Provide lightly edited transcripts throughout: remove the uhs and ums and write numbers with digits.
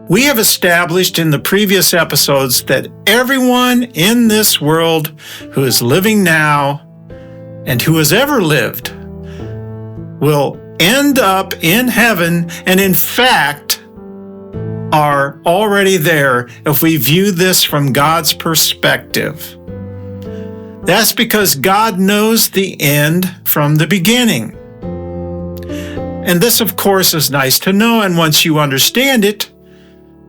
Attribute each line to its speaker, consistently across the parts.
Speaker 1: We have established in the previous episodes that everyone in this world who is living now and who has ever lived will end up in heaven, and in fact are already there if we view this from God's perspective. That's because God knows the end from the beginning. And this, of course, is nice to know, and once you understand it,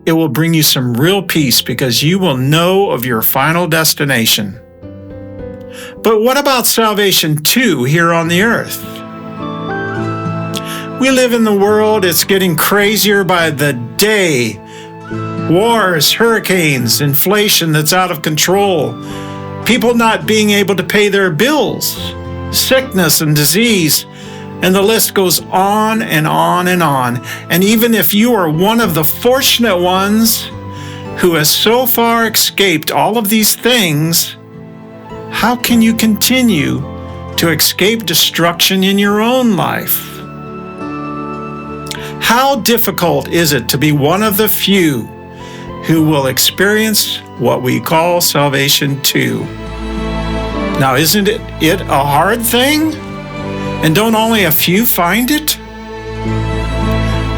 Speaker 1: it will bring you some real peace because you will know of your final destination. But what about salvation too here on the earth? We live in the world, it's getting crazier by the day. Wars, hurricanes, inflation that's out of control, people not being able to pay their bills, sickness and disease, and the list goes on and on and on. And even if you are one of the fortunate ones who has so far escaped all of these things, how can you continue to escape destruction in your own life? How difficult is it to be one of the few who will experience what we call salvation too? Now, isn't it a hard thing? And don't only a few find it?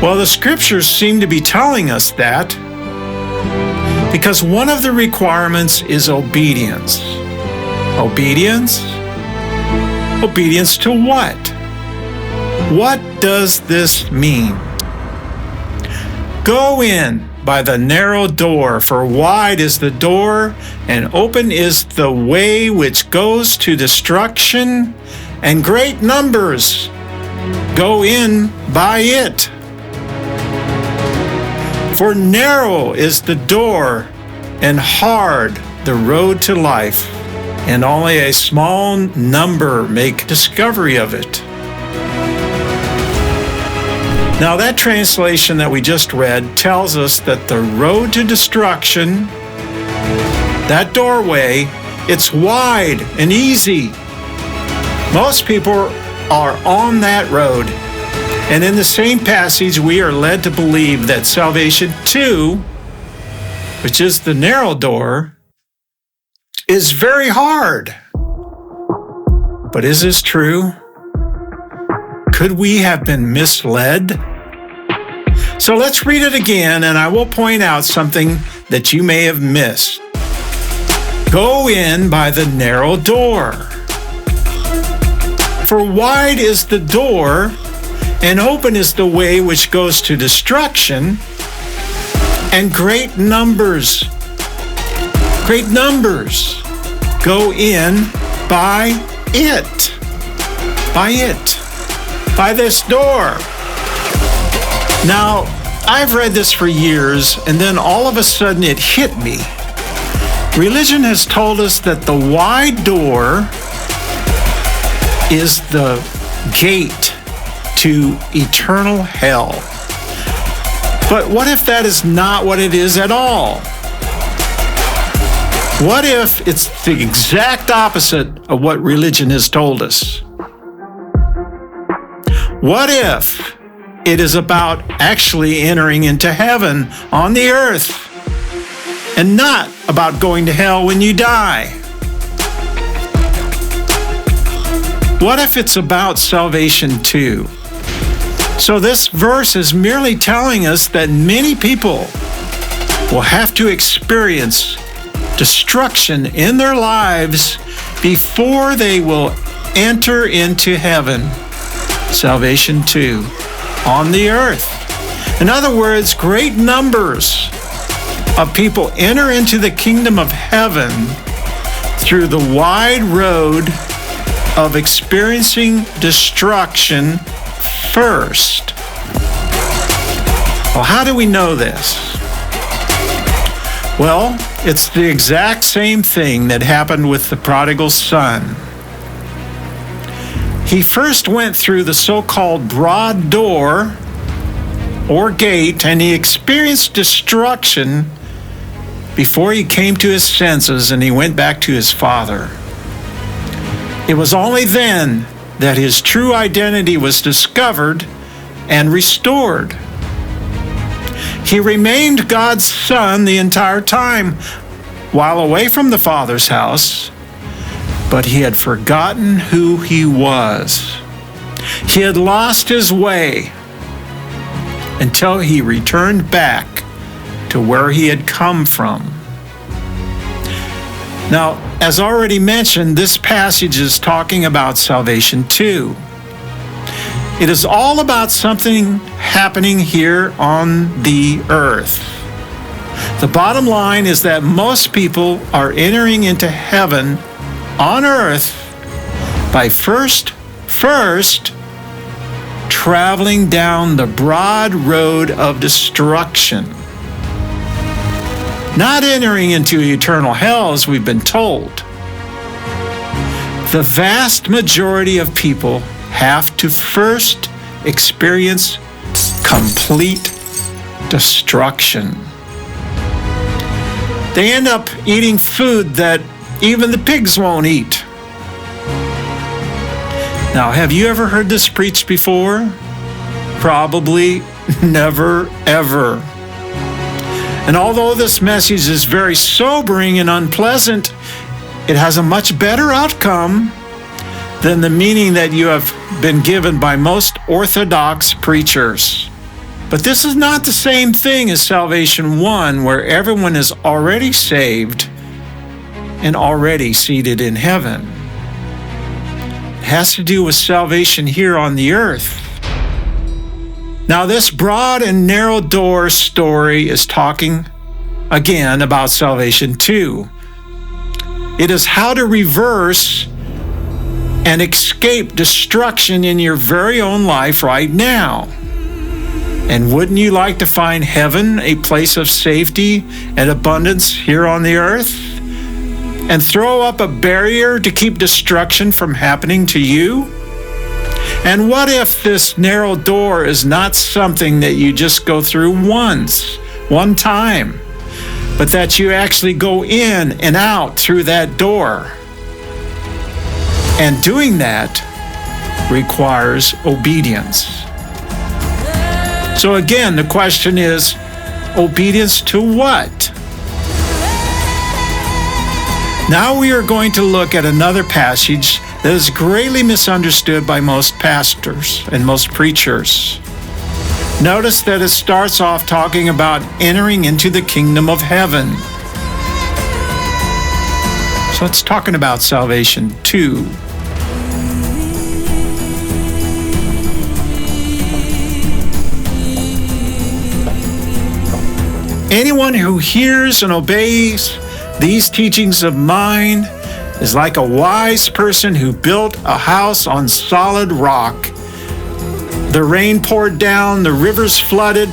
Speaker 1: Well, the scriptures seem to be telling us that because one of the requirements is obedience. Obedience? Obedience to what? What does this mean? Go in by the narrow door, for wide is the door, and open is the way which goes to destruction, and great numbers go in by it. For narrow is the door, and hard the road to life, and only a small number make discovery of it. Now, that translation that we just read tells us that the road to destruction, that doorway, it's wide and easy. Most people are on that road. And in the same passage, we are led to believe that salvation too, which is the narrow door, is very hard. But is this true? Could we have been misled? So let's read it again, and I will point out something that you may have missed. Go in by the narrow door. For wide is the door, and open is the way which goes to destruction, and great numbers go in by this door. Now, I've read this for years, and then all of a sudden it hit me. Religion has told us that the wide door is the gate to eternal hell. But what if that is not what it is at all? What if it's the exact opposite of what religion has told us? What if it is about actually entering into heaven on the earth and not about going to hell when you die? What if it's about salvation too? So this verse is merely telling us that many people will have to experience destruction in their lives before they will enter into heaven. Salvation too, on the earth. In other words, great numbers of people enter into the kingdom of heaven through the wide road of experiencing destruction first. Well, how do we know this? Well, it's the exact same thing that happened with the prodigal son. He first went through the so-called broad door or gate, and he experienced destruction before he came to his senses and he went back to his father. It was only then that his true identity was discovered and restored. He remained God's son the entire time while away from the Father's house, but he had forgotten who he was. He had lost his way until he returned back to where he had come from. Now, as already mentioned, this passage is talking about salvation too. It is all about something happening here on the earth. The bottom line is that most people are entering into heaven on earth by first traveling down the broad road of destruction. Not entering into eternal hell, as we've been told. The vast majority of people have to first experience complete destruction. They end up eating food that even the pigs won't eat. Now, have you ever heard this preached before? Probably never, ever. And although this message is very sobering and unpleasant, it has a much better outcome than the meaning that you have been given by most Orthodox preachers. But this is not the same thing as Salvation 1, where everyone is already saved and already seated in heaven. It has to do with salvation here on the earth. Now, this broad and narrow door story is talking again about salvation too. It is how to reverse and escape destruction in your very own life right now. And wouldn't you like to find heaven a place of safety and abundance here on the earth? And throw up a barrier to keep destruction from happening to you? And what if this narrow door is not something that you just go through one time, but that you actually go in and out through that door? And doing that requires obedience. So again, the question is, obedience to what? Now we are going to look at another passage that is greatly misunderstood by most pastors and most preachers. Notice that it starts off talking about entering into the kingdom of heaven. So it's talking about salvation too. Anyone who hears and obeys these teachings of mine is like a wise person who built a house on solid rock. The rain poured down, the rivers flooded,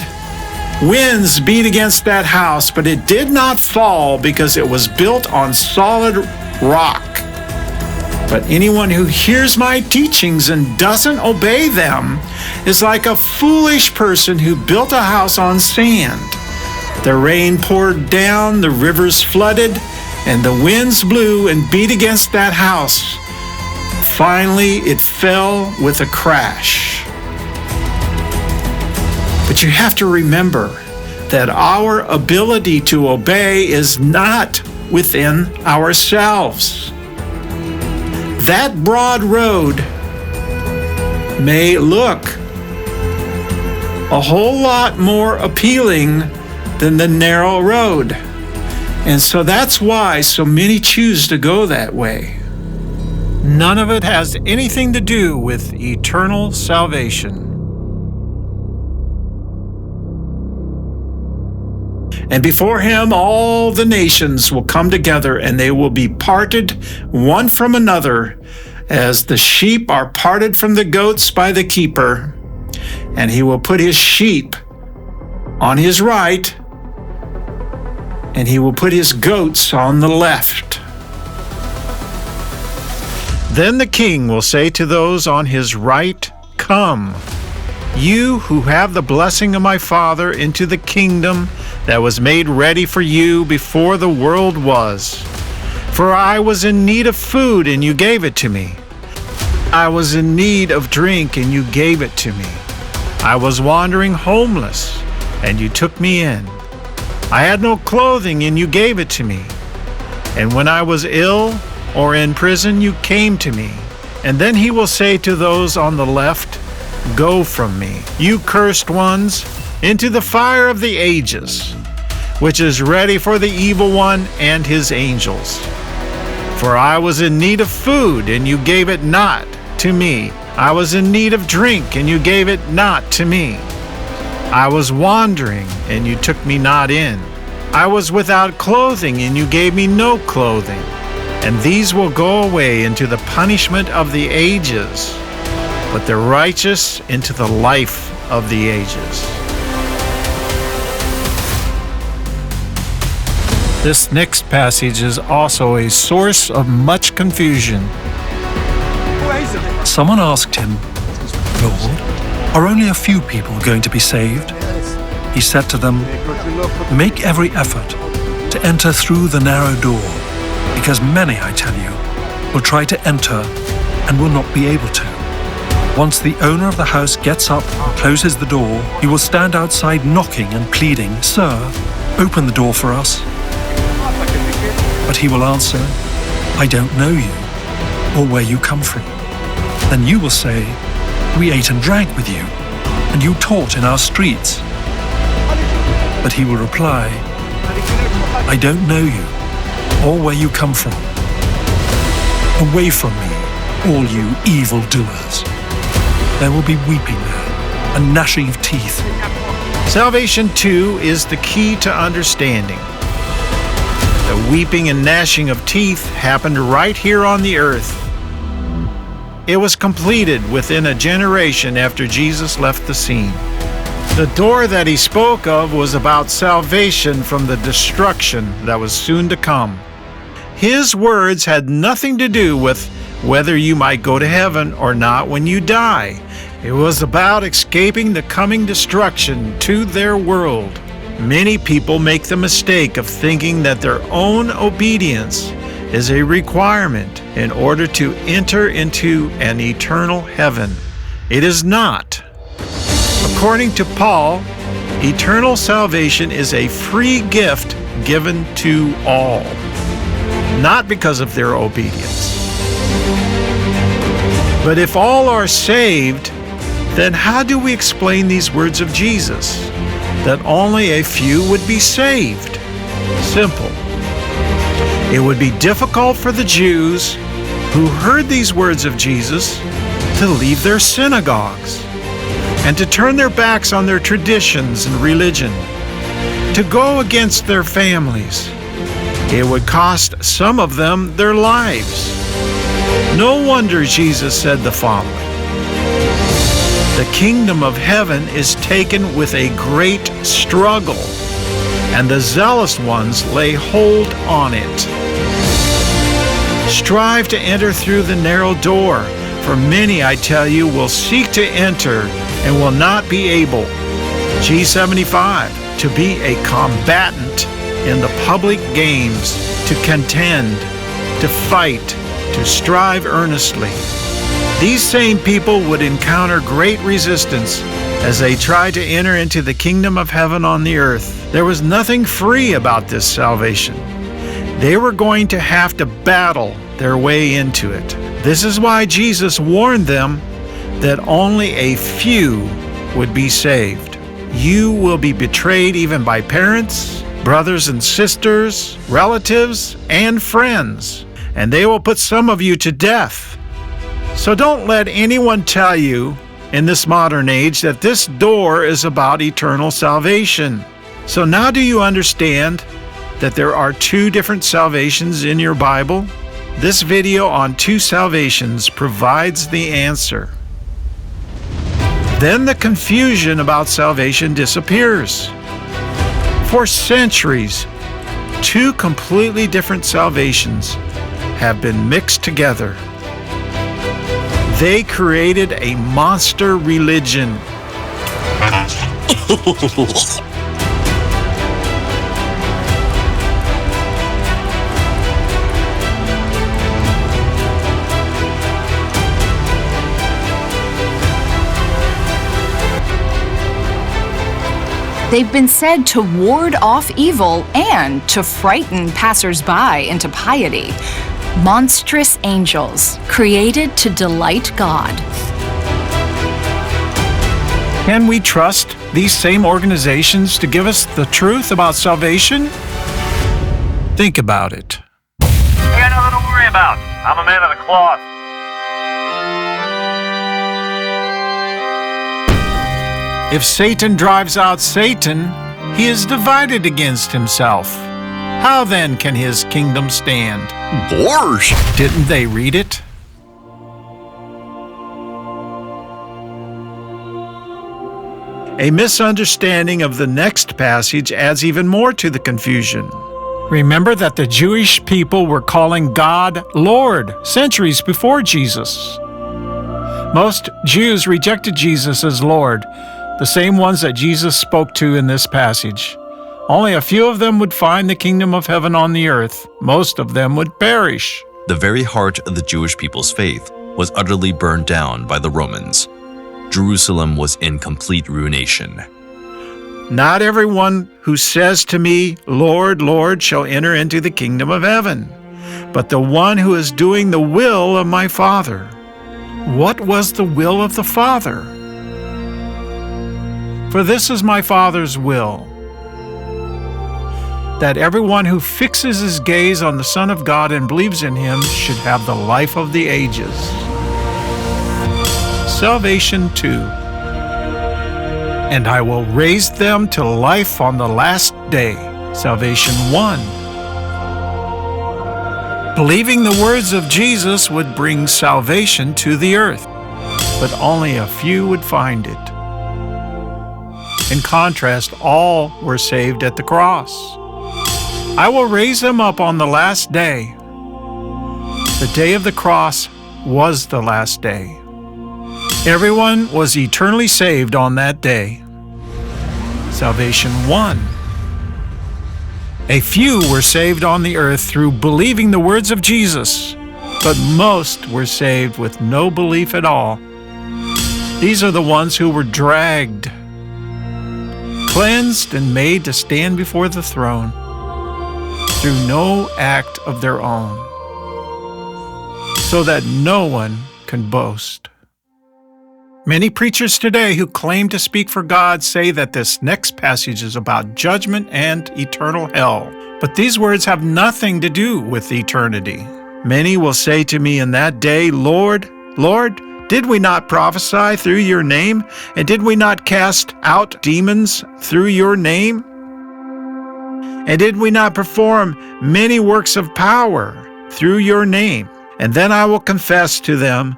Speaker 1: winds beat against that house, but it did not fall because it was built on solid rock. But anyone who hears my teachings and doesn't obey them is like a foolish person who built a house on sand. The rain poured down, the rivers flooded, and the winds blew and beat against that house. Finally, it fell with a crash. But you have to remember that our ability to obey is not within ourselves. That broad road may look a whole lot more appealing than the narrow road. And so that's why so many choose to go that way. None of it has anything to do with eternal salvation. And before him all the nations will come together, and they will be parted one from another, as the sheep are parted from the goats by the keeper. And he will put his sheep on his right, and he will put his goats on the left. Then the king will say to those on his right, "Come, you who have the blessing of my Father, into the kingdom that was made ready for you before the world was. For I was in need of food, and you gave it to me. I was in need of drink, and you gave it to me. I was wandering homeless, and you took me in. I had no clothing, and you gave it to me. And when I was ill or in prison, you came to me. And then he will say to those on the left, Go from me, you cursed ones, into the fire of the ages, which is ready for the evil one and his angels. For I was in need of food, and you gave it not to me. I was in need of drink, and you gave it not to me. I was wandering, and you took me not in. I was without clothing, and you gave me no clothing. And these will go away into the punishment of the ages, but the righteous into the life of the ages. This next passage is also a source of much confusion.
Speaker 2: Someone asked him, Lord, are only a few people going to be saved? He said to them, Make every effort to enter through the narrow door, because many, I tell you, will try to enter and will not be able to. Once the owner of the house gets up and closes the door, he will stand outside knocking and pleading, Sir, open the door for us. But he will answer, I don't know you, or where you come from. Then you will say, We ate and drank with you, and you taught in our streets. But he will reply, I don't know you, or where you come from. Away from me, all you evildoers. There will be weeping there, and gnashing of teeth.
Speaker 1: Salvation, too, is the key to understanding. The weeping and gnashing of teeth happened right here on the earth. It was completed within a generation after Jesus left the scene. The door that he spoke of was about salvation from the destruction that was soon to come. His words had nothing to do with whether you might go to heaven or not when you die. It was about escaping the coming destruction to their world. Many people make the mistake of thinking that their own obedience is a requirement in order to enter into an eternal heaven. It is not. According to Paul, eternal salvation is a free gift given to all, not because of their obedience. But if all are saved, then how do we explain these words of Jesus, that only a few would be saved? Simple. It would be difficult for the Jews who heard these words of Jesus to leave their synagogues and to turn their backs on their traditions and religion, to go against their families. It would cost some of them their lives. No wonder Jesus said the following: The kingdom of heaven is taken with a great struggle, and the zealous ones lay hold on it. Strive to enter through the narrow door, for many, I tell you, will seek to enter and will not be able. G75, to be a combatant in the public games, to contend, to fight, to strive earnestly. These same people would encounter great resistance as they tried to enter into the kingdom of heaven on the earth. There was nothing free about this salvation. They were going to have to battle their way into it. This is why Jesus warned them that only a few would be saved. You will be betrayed even by parents, brothers and sisters, relatives, and friends, and they will put some of you to death. So don't let anyone tell you in this modern age that this door is about eternal salvation. So now do you understand that there are two different salvations in your Bible? This video on two salvations provides the answer. Then the confusion about salvation disappears. For centuries, two completely different salvations have been mixed together. They created a monster religion.
Speaker 3: They've been said to ward off evil and to frighten passers-by into piety. Monstrous angels created to delight God.
Speaker 1: Can we trust these same organizations to give us the truth about salvation? Think about it.
Speaker 4: I got nothing to worry about. I'm a man of the cloth.
Speaker 1: If Satan drives out Satan, he is divided against himself. How then can his kingdom stand?
Speaker 5: Gosh!
Speaker 1: Didn't they read it? A misunderstanding of the next passage adds even more to the confusion. Remember that the Jewish people were calling God Lord centuries before Jesus. Most Jews rejected Jesus as Lord, the same ones that Jesus spoke to in this passage. Only a few of them would find the kingdom of heaven on the earth. Most of them would perish.
Speaker 5: The very heart of the Jewish people's faith was utterly burned down by the Romans. Jerusalem was in complete ruination.
Speaker 1: Not everyone who says to me, Lord, Lord, shall enter into the kingdom of heaven, but the one who is doing the will of my Father. What was the will of the Father? For this is my Father's will, that everyone who fixes his gaze on the Son of God and believes in him should have the life of the ages. Salvation 2. And I will raise them to life on the last day. Salvation 1. Believing the words of Jesus would bring salvation to the earth, but only a few would find it. In contrast, all were saved at the cross. I will raise them up on the last day. The day of the cross was the last day. Everyone was eternally saved on that day. Salvation 1. A few were saved on the earth through believing the words of Jesus, but most were saved with no belief at all. These are the ones who were dragged, cleansed, and made to stand before the throne through no act of their own, so that no one can boast. Many preachers today who claim to speak for God say that this next passage is about judgment and eternal hell, but these words have nothing to do with eternity. Many will say to me in that day, Lord, Lord, did we not prophesy through your name? And did we not cast out demons through your name? And did we not perform many works of power through your name? And then I will confess to them,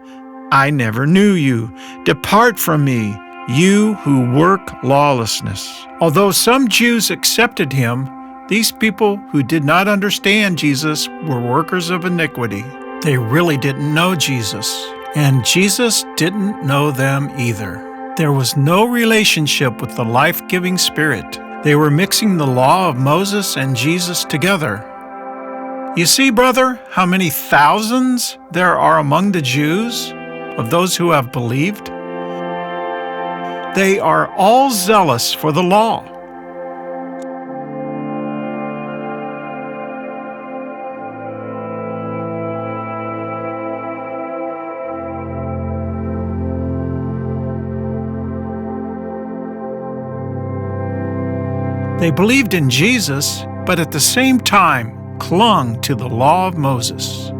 Speaker 1: I never knew you. Depart from me, you who work lawlessness. Although some Jews accepted him, these people who did not understand Jesus were workers of iniquity. They really didn't know Jesus, and Jesus didn't know them either. There was no relationship with the life-giving Spirit. They were mixing the law of Moses and Jesus together. You see, brother, how many thousands there are among the Jews, of those who have believed? They are all zealous for the law. They believed in Jesus, but at the same time clung to the law of Moses,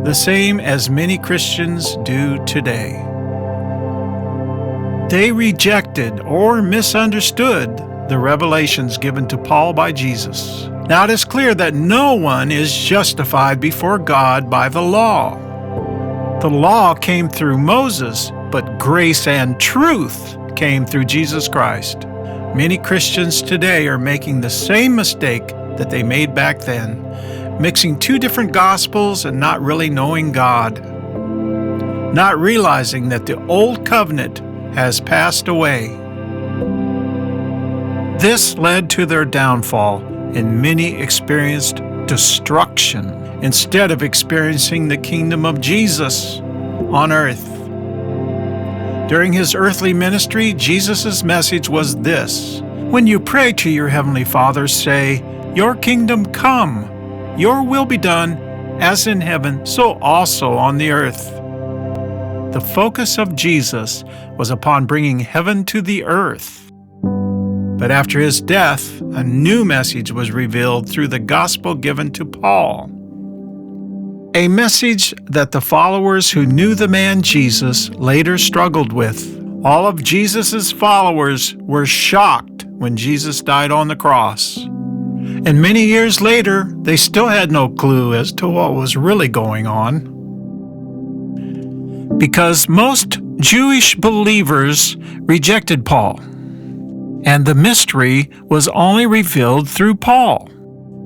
Speaker 1: the same as many Christians do today. They rejected or misunderstood the revelations given to Paul by Jesus. Now it is clear that no one is justified before God by the law. The law came through Moses, but grace and truth came through Jesus Christ. Many Christians today are making the same mistake that they made back then, mixing two different gospels and not really knowing God, not realizing that the old covenant has passed away. This led to their downfall, and many experienced destruction instead of experiencing the kingdom of Jesus on earth. During his earthly ministry, Jesus' message was this: When you pray to your Heavenly Father, say, "Your kingdom come, your will be done, as in heaven, so also on the earth." The focus of Jesus was upon bringing heaven to the earth. But after his death, a new message was revealed through the gospel given to Paul. A message that the followers who knew the man Jesus later struggled with. All of Jesus' followers were shocked when Jesus died on the cross. And many years later, they still had no clue as to what was really going on. Because most Jewish believers rejected Paul, and the mystery was only revealed through Paul.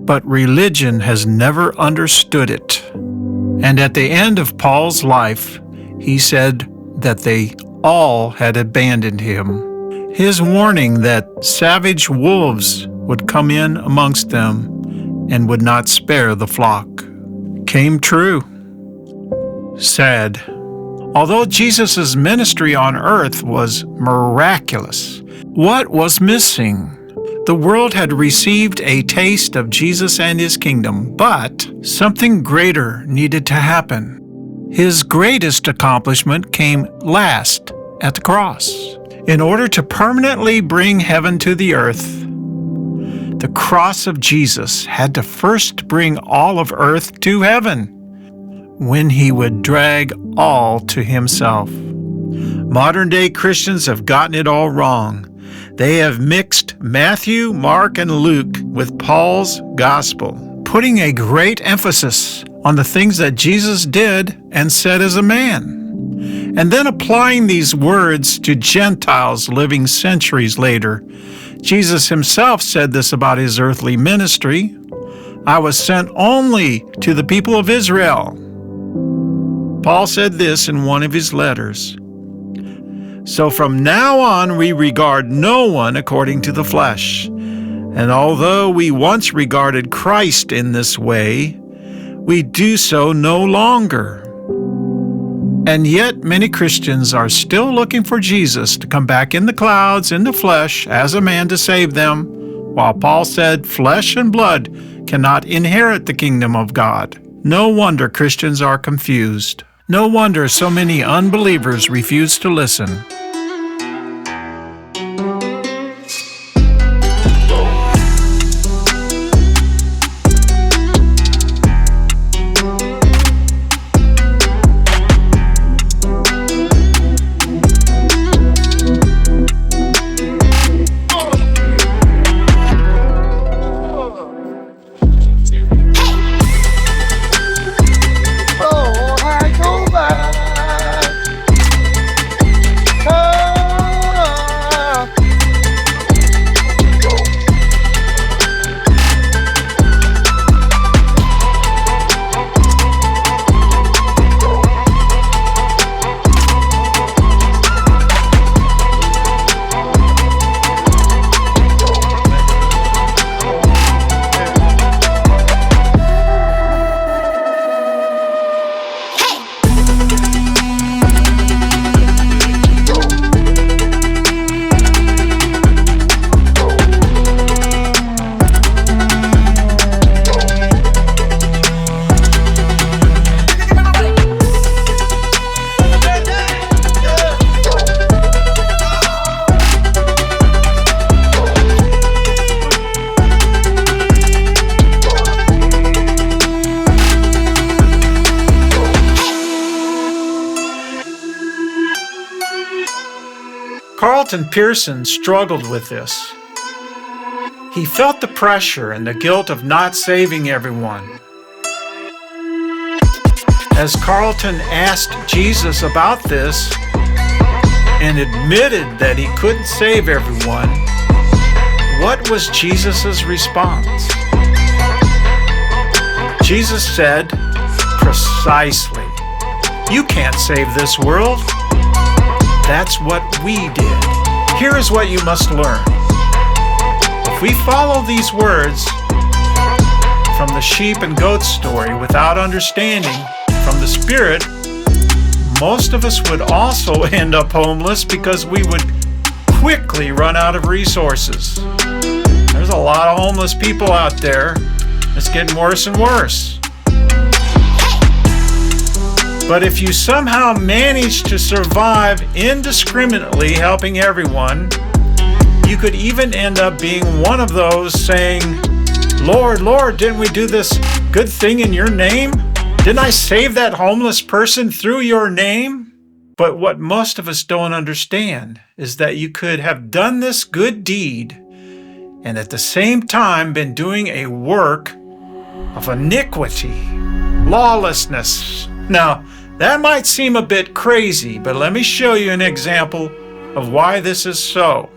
Speaker 1: But religion has never understood it. And at the end of Paul's life, he said that they all had abandoned him. His warning that savage wolves would come in amongst them and would not spare the flock came true. Sad. Although Jesus' ministry on earth was miraculous, what was missing? The world had received a taste of Jesus and his kingdom, but something greater needed to happen. His greatest accomplishment came last at the cross. In order to permanently bring heaven to the earth, the cross of Jesus had to first bring all of earth to heaven, when he would drag all to himself. Modern-day Christians have gotten it all wrong. They have mixed Matthew, Mark, and Luke with Paul's gospel, putting a great emphasis on the things that Jesus did and said as a man, and then applying these words to Gentiles living centuries later. Jesus himself said this about his earthly ministry: "I was sent only to the people of Israel." Paul said this in one of his letters. So from now on, we regard no one according to the flesh. And although we once regarded Christ in this way, we do so no longer. And yet many Christians are still looking for Jesus to come back in the clouds, in the flesh, as a man to save them, while Paul said flesh and blood cannot inherit the kingdom of God. No wonder Christians are confused. No wonder so many unbelievers refuse to listen. Carlton Pearson struggled with this. He felt the pressure and the guilt of not saving everyone. As Carlton asked Jesus about this and admitted that he couldn't save everyone, what was Jesus' response? Jesus said, "Precisely. You can't save this world. That's what we did. Here is what you must learn. If we follow these words from the sheep and goat story without understanding from the Spirit, most of us would also end up homeless because we would quickly run out of resources. There's a lot of homeless people out there. It's getting worse and worse. But if you somehow manage to survive indiscriminately helping everyone, you could even end up being one of those saying, Lord, Lord, didn't we do this good thing in your name? Didn't I save that homeless person through your name? But what most of us don't understand is that you could have done this good deed and at the same time been doing a work of iniquity, lawlessness. Now, that might seem a bit crazy, but let me show you an example of why this is so.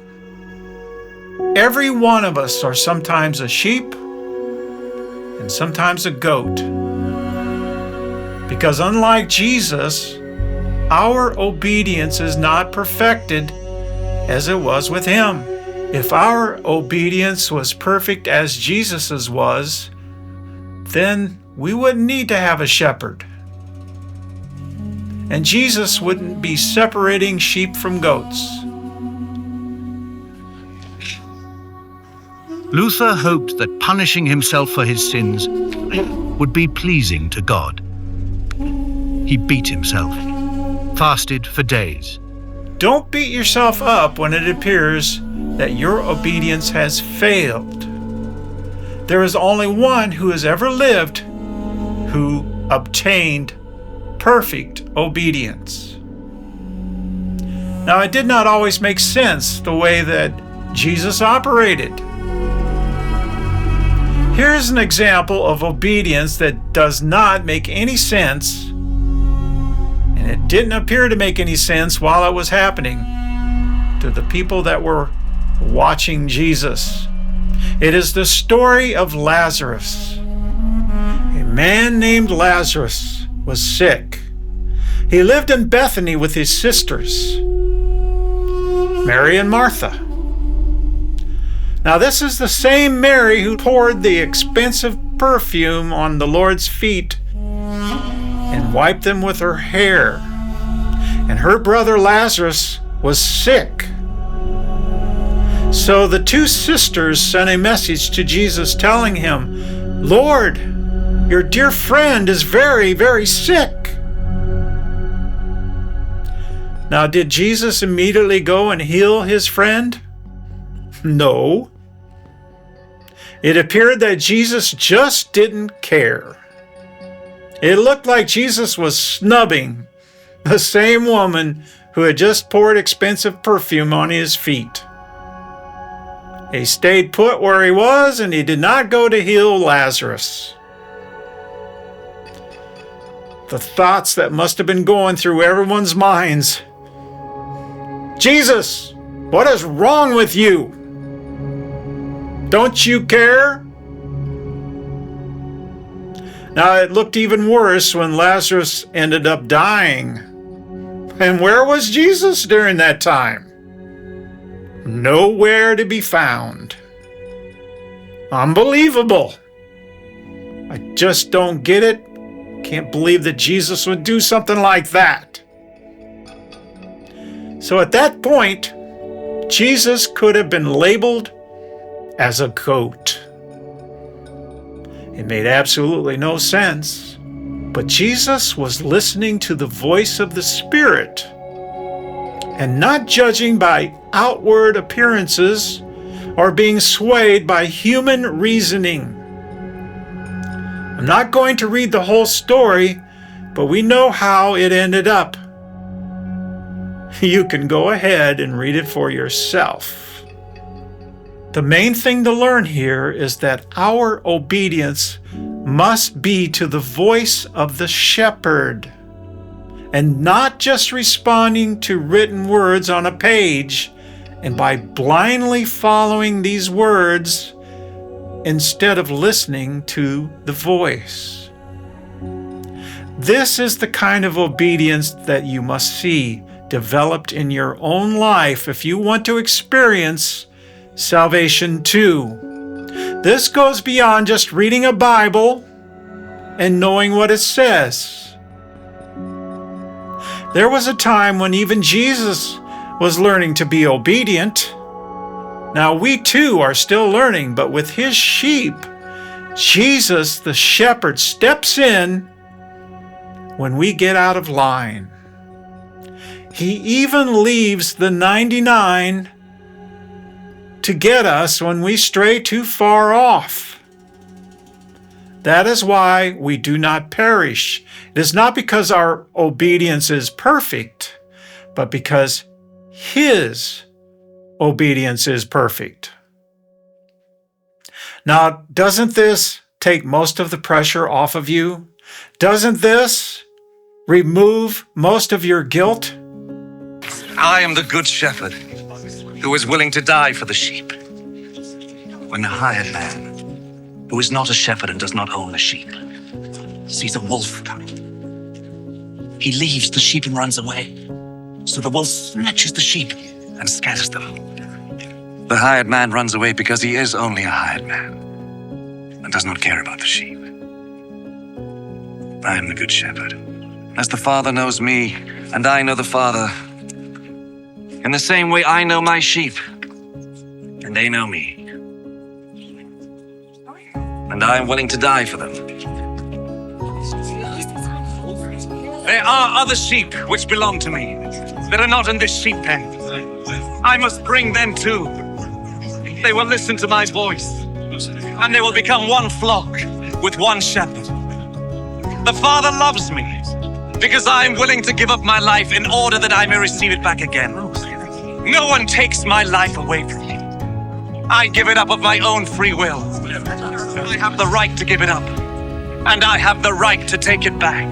Speaker 1: Every one of us are sometimes a sheep and sometimes a goat. Because unlike Jesus, our obedience is not perfected as it was with him. If our obedience was perfect as Jesus's was, then we wouldn't need to have a shepherd. And Jesus wouldn't be separating sheep from goats.
Speaker 6: Luther hoped that punishing himself for his sins would be pleasing to God. He beat himself, fasted for days.
Speaker 1: Don't beat yourself up when it appears that your obedience has failed. There is only one who has ever lived who obtained perfect obedience. Now, it did not always make sense the way that Jesus operated. Here's an example of obedience that does not make any sense, and it didn't appear to make any sense while it was happening to the people that were watching Jesus. It is the story of Lazarus. A man named Lazarus was sick. He lived in Bethany with his sisters, Mary and Martha. Now, this is the same Mary who poured the expensive perfume on the Lord's feet and wiped them with her hair. And her brother Lazarus was sick. So the two sisters sent a message to Jesus telling him, Lord, your dear friend is very, very sick. Now, did Jesus immediately go and heal his friend? No. It appeared that Jesus just didn't care. It looked like Jesus was snubbing the same woman who had just poured expensive perfume on his feet. He stayed put where he was, and he did not go to heal Lazarus. The thoughts that must have been going through everyone's minds. Jesus, what is wrong with you? Don't you care? Now, it looked even worse when Lazarus ended up dying. And where was Jesus during that time? Nowhere to be found. Unbelievable. I just don't get it. Can't believe that Jesus would do something like that. So at that point, Jesus could have been labeled as a goat. It made absolutely no sense, but Jesus was listening to the voice of the Spirit and not judging by outward appearances or being swayed by human reasoning. I'm not going to read the whole story, but we know how it ended up. You can go ahead and read it for yourself. The main thing to learn here is that our obedience must be to the voice of the shepherd, and not just responding to written words on a page and by blindly following these words instead of listening to the voice. This is the kind of obedience that you must see developed in your own life if you want to experience salvation too. This goes beyond just reading a Bible and knowing what it says. There was a time when even Jesus was learning to be obedient. Now we too are still learning, but with his sheep, Jesus, the shepherd, steps in when we get out of line. He even leaves the 99 to get us when we stray too far off. That is why we do not perish. It is not because our obedience is perfect, but because his obedience is perfect. Now, doesn't this take most of the pressure off of you? Doesn't this remove most of your guilt?
Speaker 7: I am the good shepherd who is willing to die for the sheep. When the hired man, who is not a shepherd and does not own the sheep, sees a wolf coming, he leaves the sheep and runs away. So the wolf snatches the sheep and scatters them. The hired man runs away because he is only a hired man and does not care about the sheep. I am the good shepherd. As the Father knows me, and I know the Father, in the same way I know my sheep, and they know me. And I am willing to die for them. There are other sheep which belong to me that are not in this sheep pen. I must bring them too. They will listen to my voice, and they will become one flock with one shepherd. The Father loves me because I am willing to give up my life in order that I may receive it back again. No one takes my life away from me. I give it up of my own free will. I have the right to give it up, and I have the right to take it back.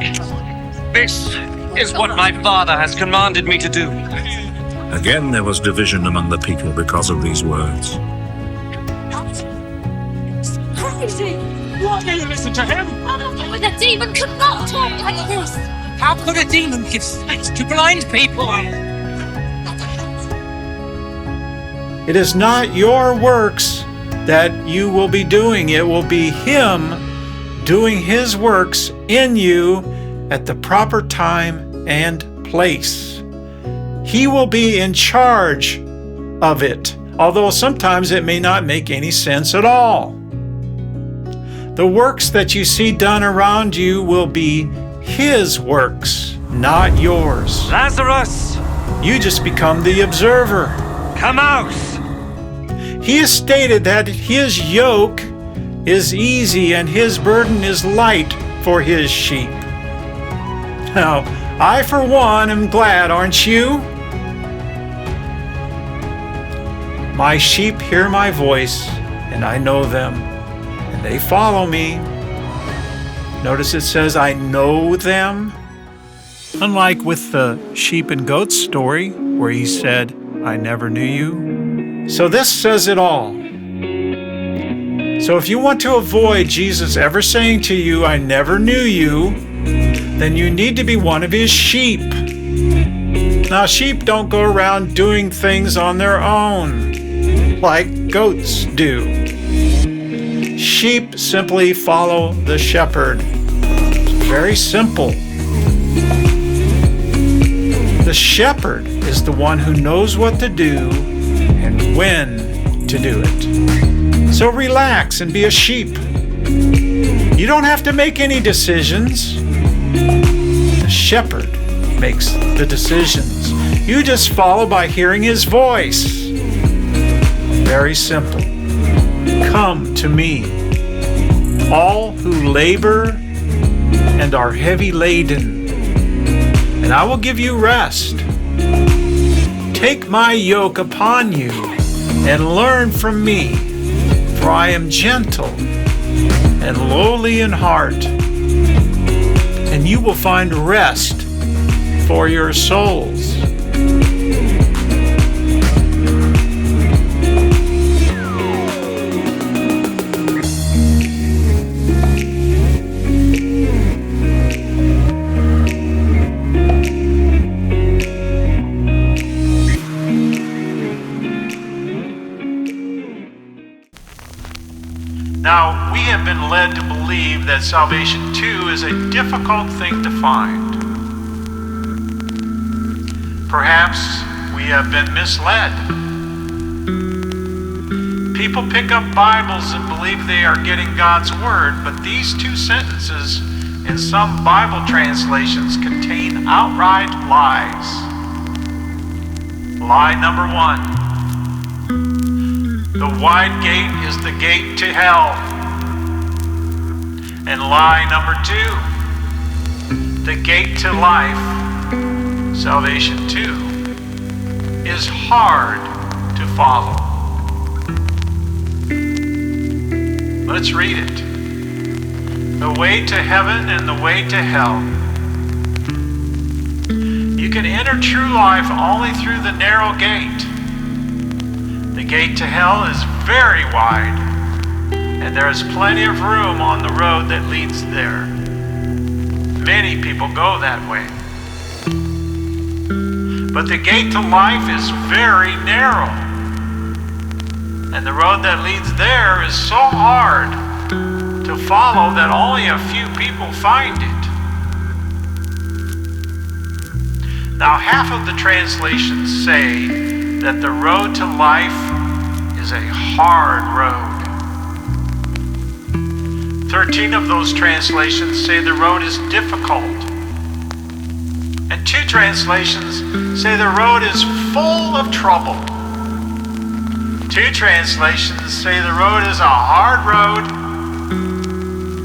Speaker 7: This is what my Father has commanded me to do.
Speaker 8: Again, there was division among the people because of these words.
Speaker 9: Crazy! Why did you listen to him? The demon could not talk like this. How could a demon give sight to blind people?
Speaker 1: It is not your works that you will be doing. It will be him doing his works in you at the proper time and place. He will be in charge of it, although sometimes it may not make any sense at all. The works that you see done around you will be his works, not yours.
Speaker 4: Lazarus!
Speaker 1: You just become the observer.
Speaker 4: Come out!
Speaker 1: He has stated that his yoke is easy and his burden is light for his sheep. Now, I for one am glad, aren't you? My sheep hear my voice, and I know them, and they follow me. Notice it says, I know them. Unlike with the sheep and goats story, where he said, I never knew you. So this says it all. So if you want to avoid Jesus ever saying to you, I never knew you, then you need to be one of his sheep. Now, sheep don't go around doing things on their own like goats do. Sheep simply follow the shepherd. It's very simple. The shepherd is the one who knows what to do and when to do it. So relax and be a sheep. You don't have to make any decisions. The shepherd makes the decisions. You just follow by hearing his voice. Very simple. Come to me, all who labor and are heavy laden, and I will give you rest. Take my yoke upon you and learn from me, for I am gentle and lowly in heart, and you will find rest for your souls. Now, we have been led to believe that salvation too is a difficult thing to find. Perhaps we we have been misled. People pick up Bibles and believe they are getting God's Word, but these two sentences in some Bible translations contain outright lies. Lie number 1. The wide gate is the gate to hell. And lie number 2. The gate to life, salvation too, is hard to follow. Let's read it. The way to heaven and the way to hell. You can enter true life only through the narrow gate. The gate to hell is very wide, and there is plenty of room on the road that leads there. Many people go that way. But the gate to life is very narrow, and the road that leads there is so hard to follow that only a few people find it. Now, half of the translations say that the road to life is a hard road. 13 of those translations say the road is difficult. And 2 translations say the road is full of trouble. 2 translations say the road is a hard road.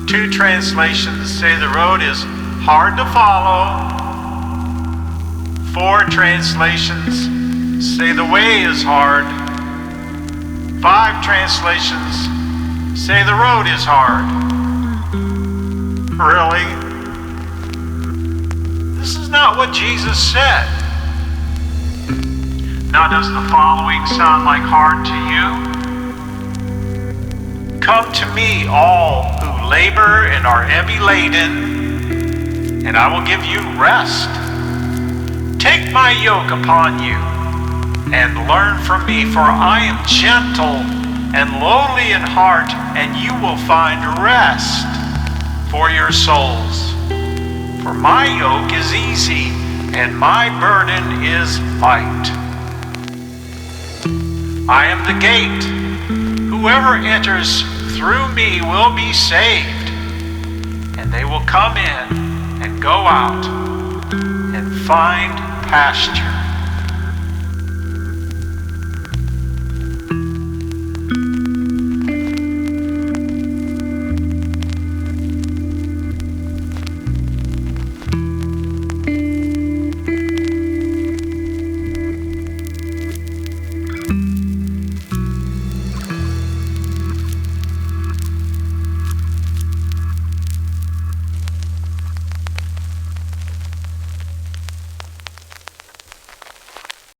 Speaker 1: 2 translations say the road is hard to follow. 4 translations say the way is hard. 5 translations say the road is hard. Really? This is not what Jesus said. Now, does the following sound like hard to you? Come to me, all who labor and are heavy laden, and I will give you rest. Take my yoke upon you and learn from me, for I am gentle and lowly in heart, and you will find rest for your souls. For my yoke is easy and my burden is light. I am the gate. Whoever enters through me will be saved, and they will come in and go out and find pasture.